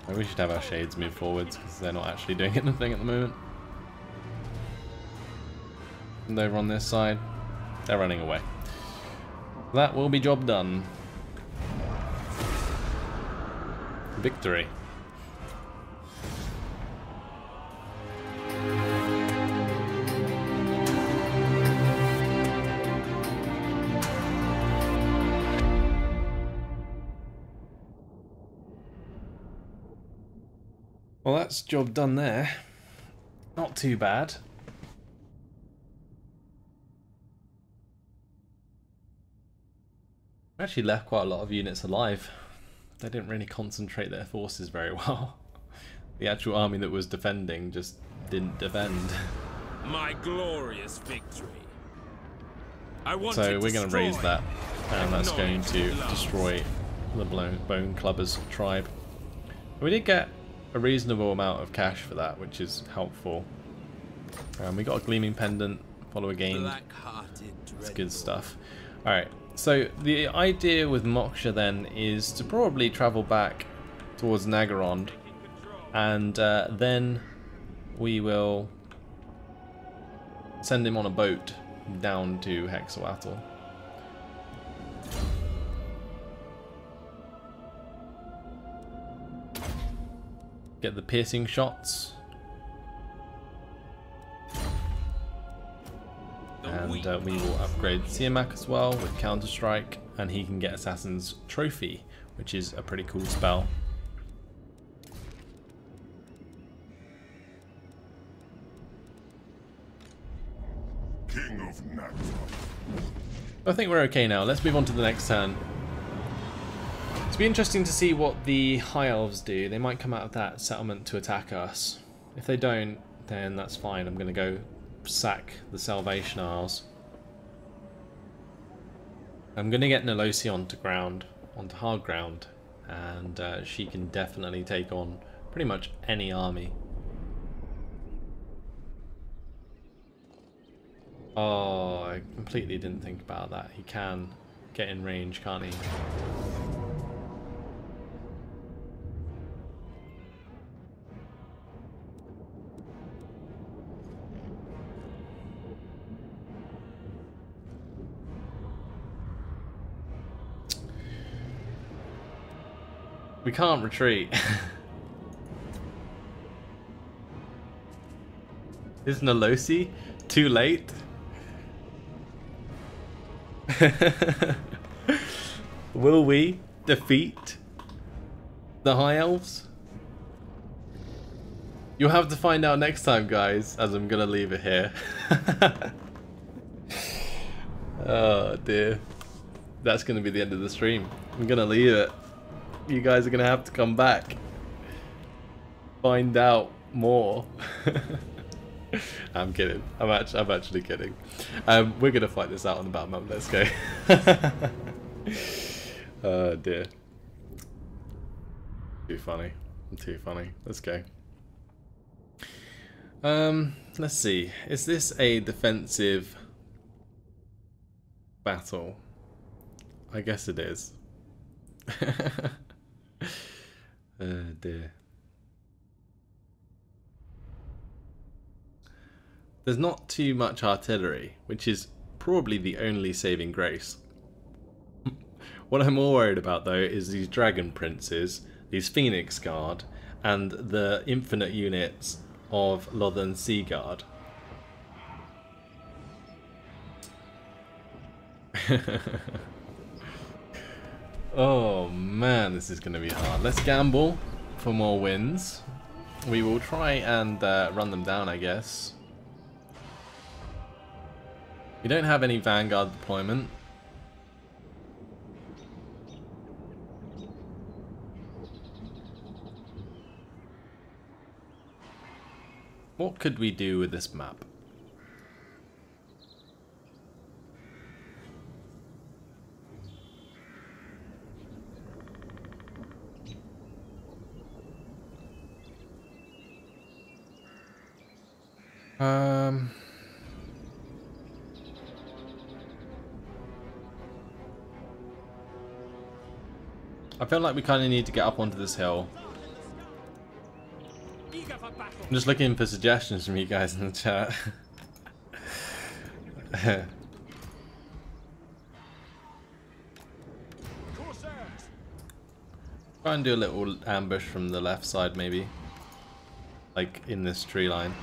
Maybe we should have our shades move forwards because they're not actually doing anything at the moment. And over on this side, they're running away. That will be job done. Victory. Well, that's job done there. Not too bad. Actually left quite a lot of units alive. They didn't really concentrate their forces very well. The actual army that was defending just didn't defend. My glorious victory. So we're going to raise that, and that's going to destroy the Bone Clubbers tribe. We did get a reasonable amount of cash for that, which is helpful. We got a Gleaming Pendant, follower gained. It's good stuff. Alright, so the idea with Moksha then is to probably travel back towards Naggarond, and then we will send him on a boat down to Hexawatl. Get the piercing shots. And we will upgrade Siamak as well with Counter-Strike, and he can get Assassin's Trophy, which is a pretty cool spell. King of Naggarond. I think we're okay now. Let's move on to the next turn. It'll be interesting to see what the High Elves do. They might come out of that settlement to attack us. If they don't, then that's fine. I'm going to go sack the Salvation Isles. I'm going to get Nolosi onto hard ground, and she can definitely take on pretty much any army. Oh, I completely didn't think about that. He can get in range, can't he? We can't retreat. Is Nolosi too late? Will we defeat the High Elves? You'll have to find out next time, guys, as I'm gonna leave it here. Oh dear. That's gonna be the end of the stream. I'm gonna leave it. You guys are gonna have to come back. Find out more. I'm kidding. I'm actually kidding. We're gonna fight this out on the battle map. Let's go. Oh dear. Too funny. Too funny. Let's go. Let's see. Is this a defensive battle? I guess it is. Oh dear. There's not too much artillery, which is probably the only saving grace. What I'm more worried about though is these Dragon Princes, these Phoenix Guard, and the infinite units of Lothern Sea Guard. Oh man, this is going to be hard. Let's gamble for more wins. We will try and run them down, I guess. We don't have any Vanguard deployment. What could we do with this map? I feel like we kind of need to get up onto this hill Eager for battle. I'm just looking for suggestions from you guys in the chat. Try and do a little ambush from the left side, maybe. Like in this tree line.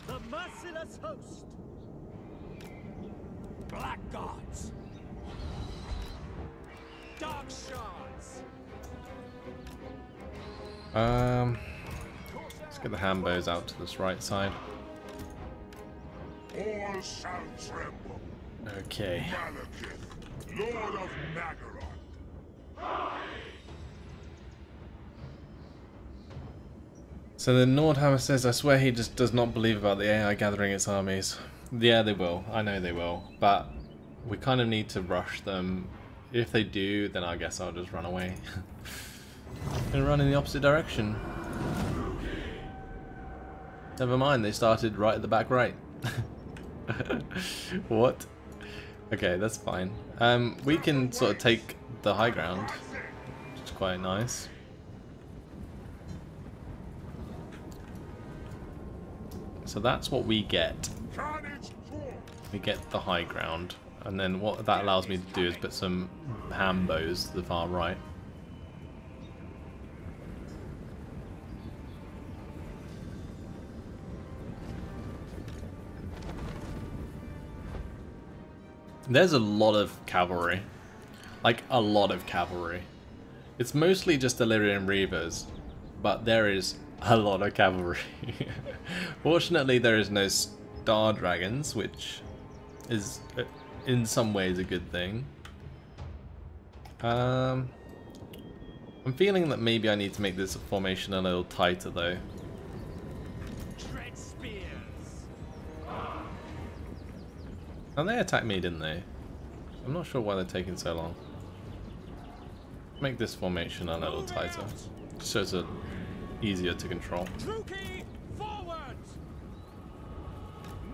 The merciless host. Blackguards. Dark shards. Let's get the hambos out to this right side. All shall tremble. Okay. Malekith, Lord of Nagaroth. So the Nordhammer says, I swear he just does not believe about the AI gathering its armies. Yeah, they will. I know they will. But we kind of need to rush them. If they do, then I guess I'll just run away. And run in the opposite direction. Never mind, they started right at the back right. What? Okay, that's fine. We can sort of take the high ground, which is quite nice. So that's what we get. We get the high ground, and then what that allows me to do is put some hambos to the far right. There's a lot of cavalry. Like, a lot of cavalry. It's mostly just Illyrian Reavers, but there is a lot of cavalry. Fortunately, there is no Star Dragons, which is in some ways a good thing. I'm feeling that maybe I need to make this formation a little tighter, though. Dread spears. And they attacked me, didn't they? I'm not sure why they're taking so long. Make this formation a little tighter, just so it's easier to control. Druki, forward!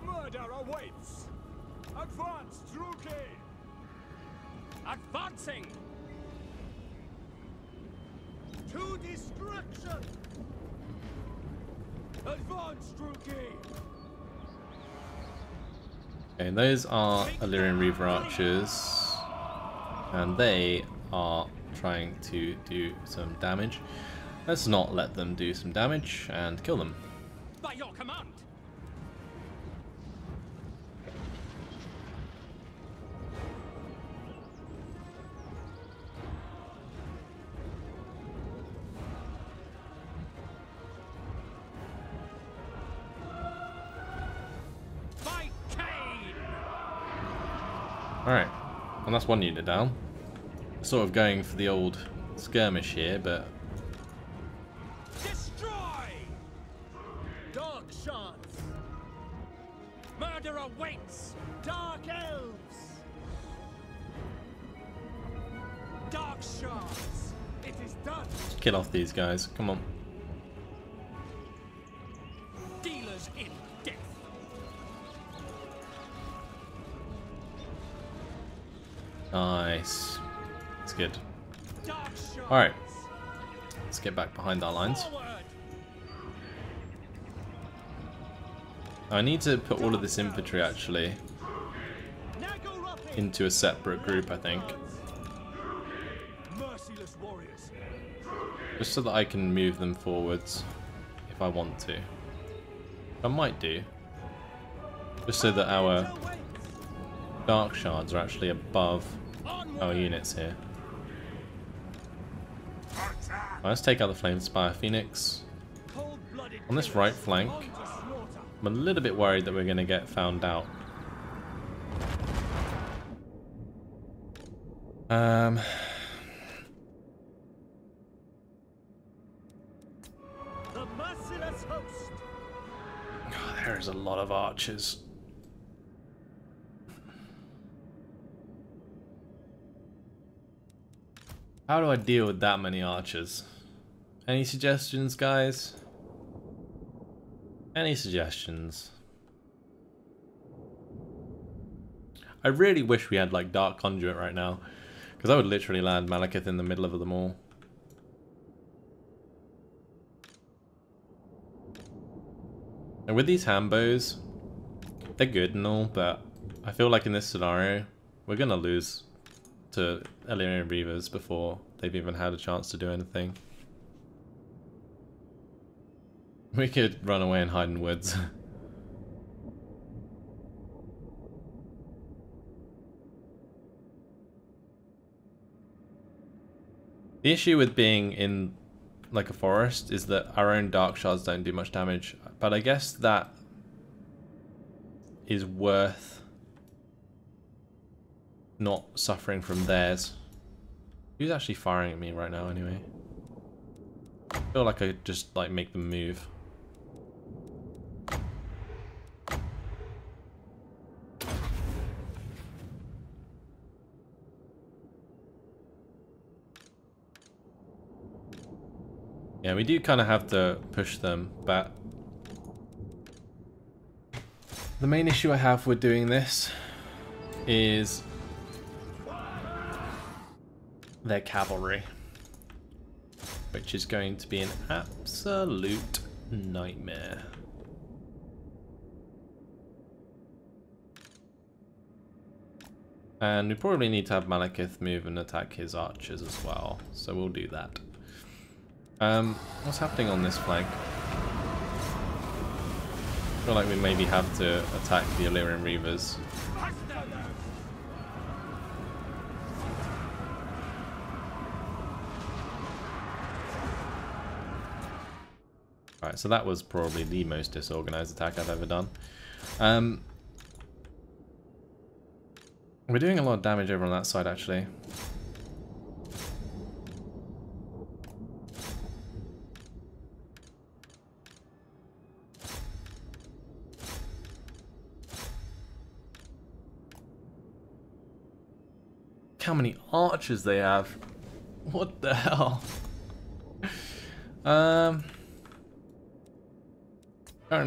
Murder awaits. Advance, Druki. Advancing. To destruction. Advance, Druki. Okay, those are Illyrian Reaver archers, and they are trying to do some damage. Let's not let them do some damage and kill them. By your command. By Cain. Alright, and that's one unit down. Sort of going for the old skirmish here, but Destroy! Dark shards. Murder awaits. Dark Elves. Dark shards. It is done. kill off these guys. Come on. Dealers in death. Nice. That's good. Dark shards. Alright. Let's get back behind our lines. Forward. I need to put all of this infantry actually into a separate group, I think. Merciless warriors. Just so that I can move them forwards if I want to. I might do. Just so that our dark shards are actually above our units here. Let's take out the Flame Spire Phoenix. On this right flank, I'm a little bit worried that we're going to get found out. The merciless host. God, there is a lot of archers. How do I deal with that many archers? Any suggestions, guys? Any suggestions? I really wish we had like Dark Conduit right now, because I would literally land Malekith in the middle of them all. And with these hand bows, they're good and all, but I feel like in this scenario, we're gonna lose to Illyrian Reavers before they've even had a chance to do anything. We could run away and hide in woods. The issue with being in like a forest is that our own dark shards don't do much damage, but I guess that is worth not suffering from theirs. Who's actually firing at me right now anyway? I feel like I just like make them move. Yeah, we do kind of have to push them, but the main issue I have with doing this is their cavalry, which is going to be an absolute nightmare. And we probably need to have Malekith move and attack his archers as well, so we'll do that. What's happening on this flank? I feel like we maybe have to attack the Illyrian Reavers. Alright, so that was probably the most disorganized attack I've ever done. We're doing a lot of damage over on that side actually. How many archers they have? What the hell? Currently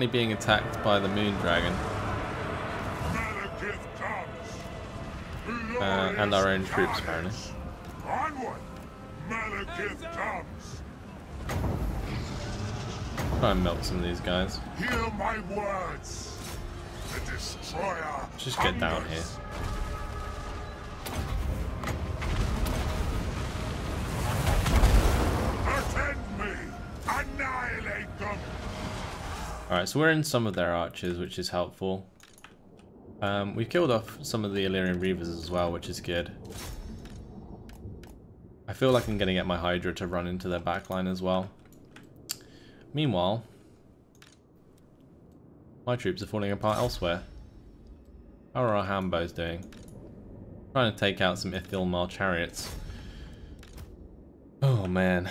being attacked by the moon dragon. And our own troops apparently. Onward! Malekith comes! Try and melt some of these guys. Hear my words! The destroyer Just get down here. Attend me! Annihilate them! Alright, so we're in some of their archers, which is helpful. We've killed off some of the Illyrian Reavers as well, which is good. I feel like I'm going to get my Hydra to run into their backline as well. Meanwhile, my troops are falling apart elsewhere. How are our Hambos doing? Trying to take out some Ithilmar chariots. Oh man.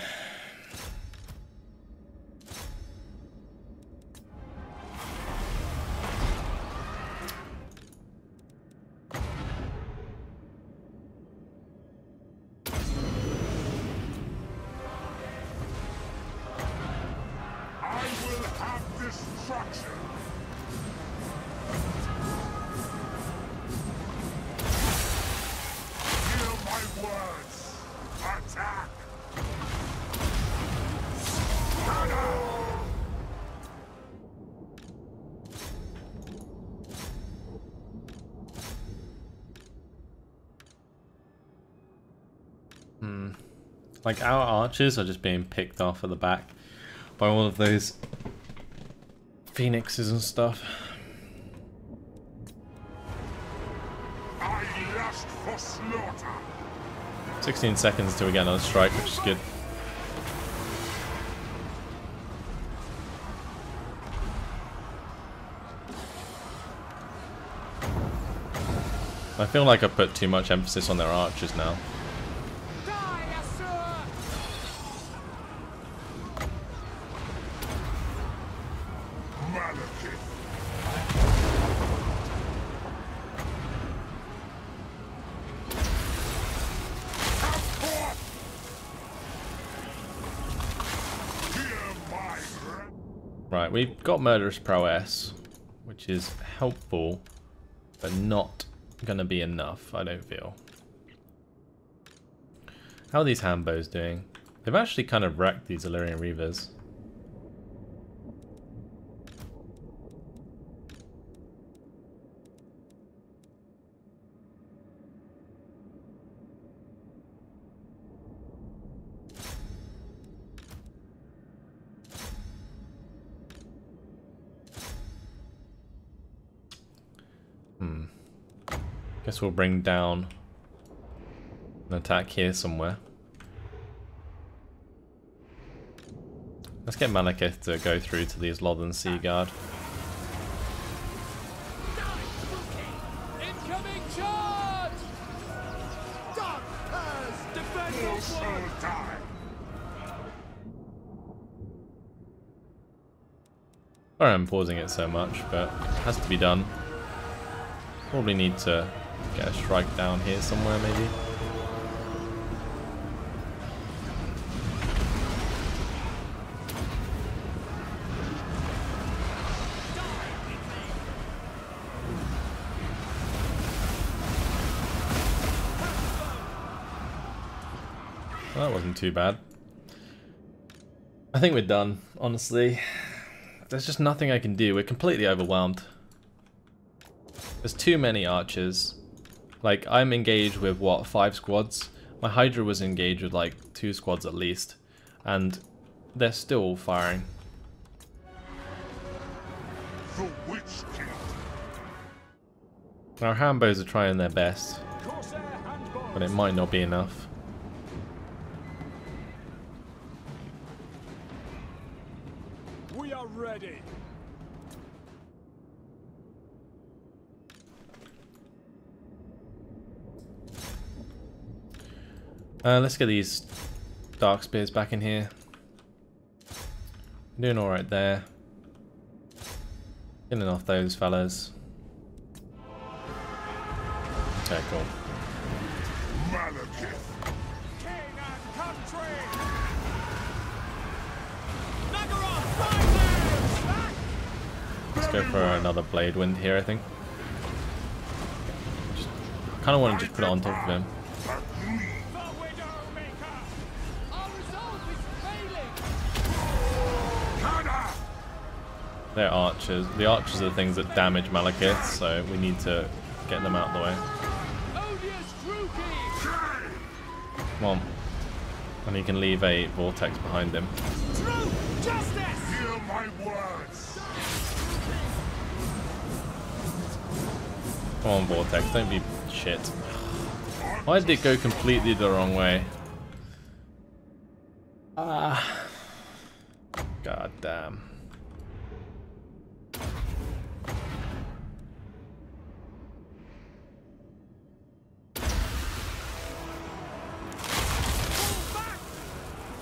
Like, our archers are just being picked off at the back by all of those phoenixes and stuff. I lust for slaughter! 16 seconds till we get another strike, which is good. I feel like I put too much emphasis on their archers now. Right, we've got Murderous Prowess, which is helpful, but not gonna be enough, I don't feel. How are these Hambos doing? They've actually kind of wrecked these Illyrian Reavers. Guess we'll bring down an attack here somewhere. Let's get Malekith to go through to these Lothan Sea Guard. Incoming charge! Dark Elves, defend your world! Die. Sorry I'm pausing it so much, but it has to be done. Probably need to get a strike down here somewhere, maybe. Well, that wasn't too bad. I think we're done, honestly. There's just nothing I can do. We're completely overwhelmed. There's too many archers. Like, I'm engaged with, what, 5 squads? My Hydra was engaged with, like, 2 squads at least. And they're still firing. The Witch King. Our Hambos are trying their best, Corsair handball! but it might not be enough. We are ready! Let's get these Dark Spears back in here. Doing alright there. Killing off those fellas. Okay, cool. Malekith. King and country! Nagaroth, rise! Back! Let's go for another Blade Wind here, I think. Kind of want to just put it on top of him. The Widowmaker! Our resolve is failing! Kada. They're archers. The archers are the things that damage Malekith, so we need to get them out of the way. Odious Druki! Come on. And he can leave a Vortex behind him. Truth! Justice! Hear my words. Come on, Vortex, don't be shit. Why did it go completely the wrong way? Ah. God damn.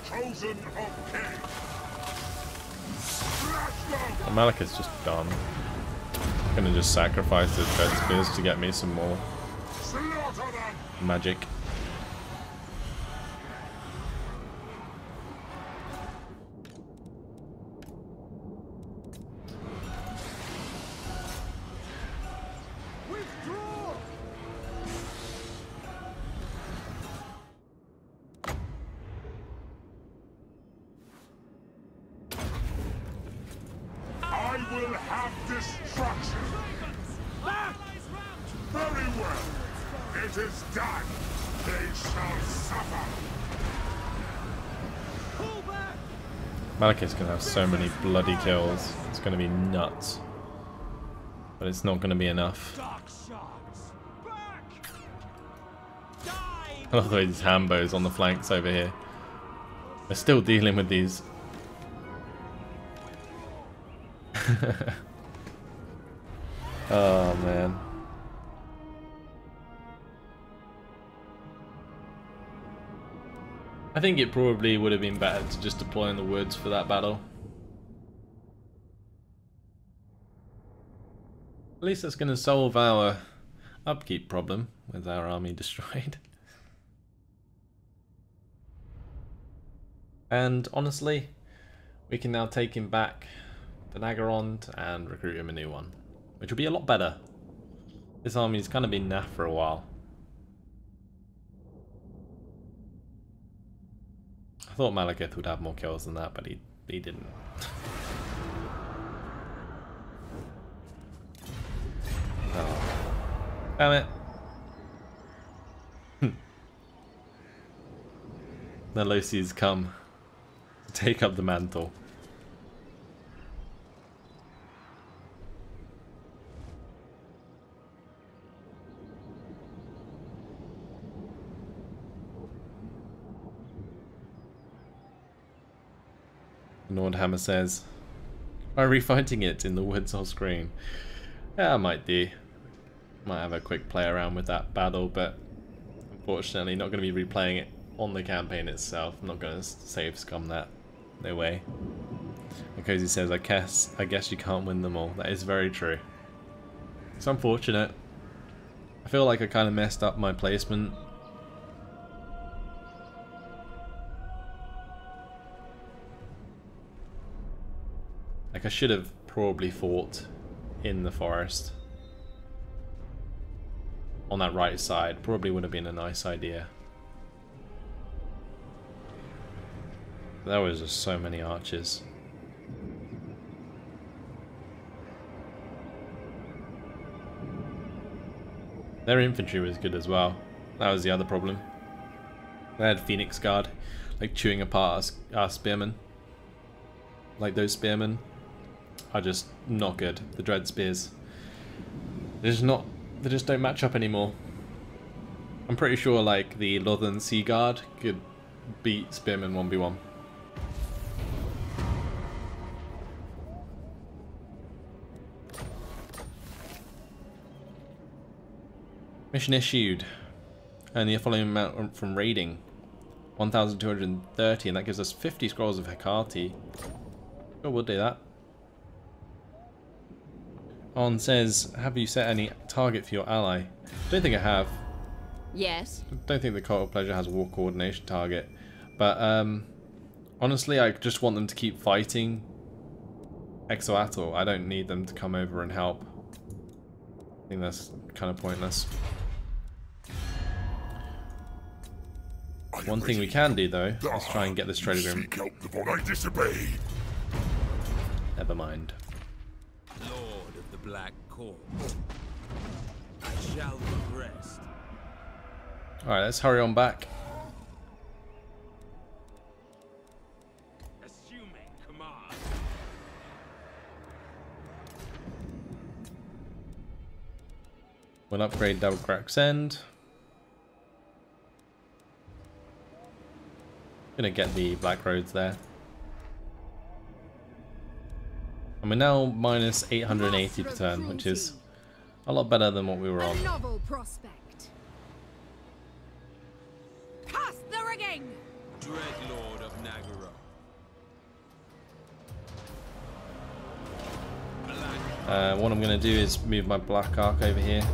Chosen of King. Slash them. The Malekith's just gone. I'm gonna just sacrifice the Dread Spears to get me some more Slaughter them. magic. Withdraw! I will have destruction. Back! Very well. It is done. They shall suffer. Pull back! Malekith's gonna have so many bloody kills. It's gonna be nuts. But it's not gonna be enough. Dark sharks! Back! Die! I love these Hambos on the flanks over here. They're still dealing with these. Oh man. I think it probably would have been better to just deploy in the woods for that battle. At least that's going to solve our upkeep problem with our army destroyed. And honestly, we can now take him back to Nagarond and recruit him a new one, which will be a lot better. This army's kind of been naff for a while. I thought Malekith would have more kills than that, but he didn't. Oh. Damn it. The Losi's come to take up the mantle. Nordhammer says, by refighting it in the woods off screen. Yeah, I might do. Might have a quick play around with that battle, but unfortunately not going to be replaying it on the campaign itself. I'm not going to save scum that. No way. And Cozy says, I guess you can't win them all. That is very true. It's unfortunate. I feel like I kind of messed up my placement. Like, I should have probably fought in the forest. On that right side. Probably would have been a nice idea. There was just so many archers. Their infantry was good as well. That was the other problem. They had Phoenix Guard, like chewing apart our spearmen. Like those spearmen are just not good. The Dread Spears. They just don't match up anymore. I'm pretty sure like the Northern Sea Guard could beat Spearmen 1v1. Mission issued. And the following amount from raiding. 1,230, and that gives us 50 scrolls of Hecate. Sure, we'll do that. On says, have you set any target for your ally? Don't think I have. Yes. Don't think the Cult of Pleasure has a war coordination target. But honestly, I just want them to keep fighting Exoatl. I don't need them to come over and help. I think that's kind of pointless. One thing we can do though is try and get this trade agreement. I disobey. Never mind. Lord of the Black Corps, I shall rest. Alright, let's hurry on back. Assuming command. We'll upgrade Double Crack Send. Gonna get the Black Roads there. And we're now minus 880 per turn, which is a lot better than what we were on. A novel prospect. Cast the rigging! Dread Lord of Nagara. What I'm gonna do is move my Black Ark over here.